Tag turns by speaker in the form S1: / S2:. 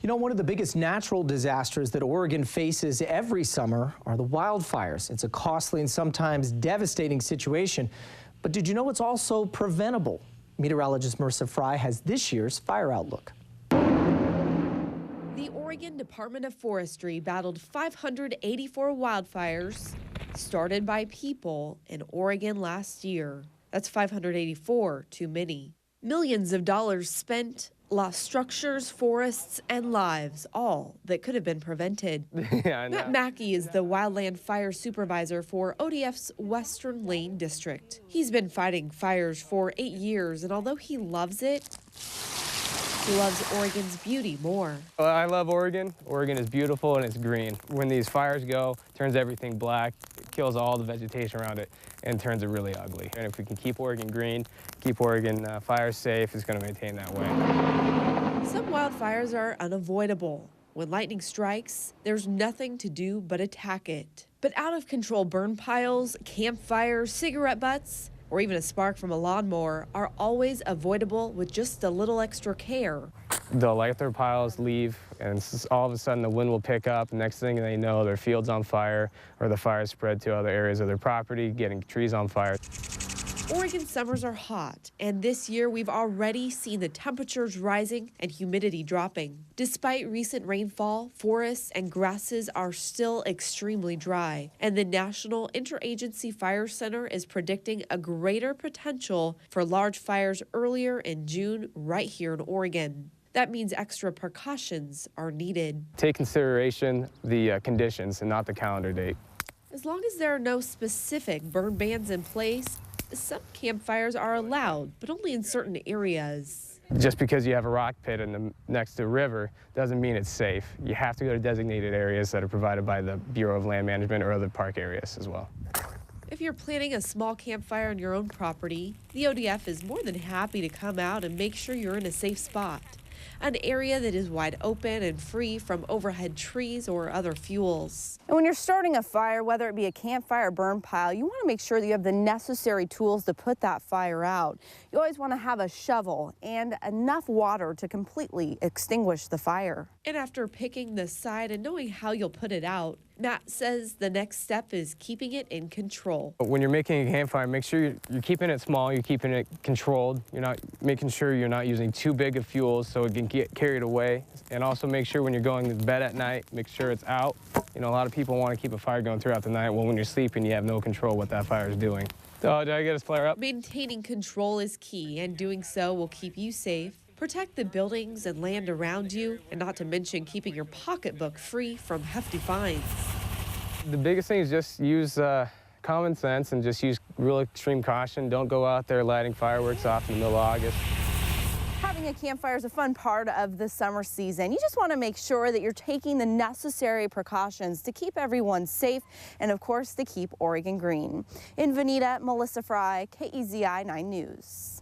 S1: You know, one of the biggest natural disasters that Oregon faces every summer are the wildfires. It's a costly and sometimes devastating situation. But did you know it's also preventable? Meteorologist Marissa Fry has this year's fire outlook.
S2: The Oregon Department of Forestry battled 584 wildfires started by people in Oregon last year. That's 584 too many. Millions of dollars spent, lost structures, forests, and lives, all that could have been prevented. Matt Mackey is the wildland fire supervisor for ODF's Western Lane District. He's been fighting fires for 8 years, and although he loves it, he loves Oregon's beauty more.
S3: Well, I love Oregon. Oregon is beautiful and it's green. When these fires go, it turns everything black, it kills all the vegetation around it, and turns it really ugly. And if we can keep Oregon green, keep Oregon fires safe, it's going to maintain that way.
S2: Some wildfires are unavoidable. When lightning strikes, there's nothing to do but attack it. But out-of-control burn piles, campfires, cigarette butts, or even a spark from a lawnmower are always avoidable with just a little extra care.
S3: They'll light their piles, leave, and all of a sudden the wind will pick up. Next thing they know, their field's on fire, or the fire spread to other areas of their property, getting trees on fire.
S2: Oregon summers are hot, and this year we've already seen the temperatures rising and humidity dropping. Despite recent rainfall, forests and grasses are still extremely dry, and the National Interagency Fire Center is predicting a greater potential for large fires earlier in June right here in Oregon. That means extra precautions are needed.
S3: Take consideration the conditions and not the calendar date.
S2: As long as there are no specific burn bans in place, some campfires are allowed, but only in certain areas.
S3: Just because you have a rock pit next to a river doesn't mean it's safe. You have to go to designated areas that are provided by the Bureau of Land Management or other park areas as well.
S2: If you're planning a small campfire on your own property, the ODF is more than happy to come out and make sure you're in a safe spot. An area that is wide open and free from overhead trees or other fuels.
S4: And when you're starting a fire, whether it be a campfire or burn pile, you want to make sure that you have the necessary tools to put that fire out. You always want to have a shovel and enough water to completely extinguish the fire.
S2: And after picking the site and knowing how you'll put it out, Matt says the next step is keeping it in control.
S3: When you're making a campfire, make sure you're keeping it small, you're keeping it controlled. You're not making sure you're not using too big of fuels so it can get carried away. And also make sure when you're going to bed at night, make sure it's out. You know, a lot of people want to keep a fire going throughout the night. Well, when you're sleeping, you have no control what that fire is doing. Oh, did I get his flare up?
S2: Maintaining control is key, and doing so will keep you safe, protect the buildings and land around you, and not to mention keeping your pocketbook free from hefty fines.
S3: The biggest thing is just use common sense and just use real extreme caution. Don't go out there lighting fireworks off in the middle of August.
S4: Having a campfire is a fun part of the summer season. You just want to make sure that you're taking the necessary precautions to keep everyone safe and, of course, to keep Oregon green. In Veneta, Melissa Fry, KEZI 9 News.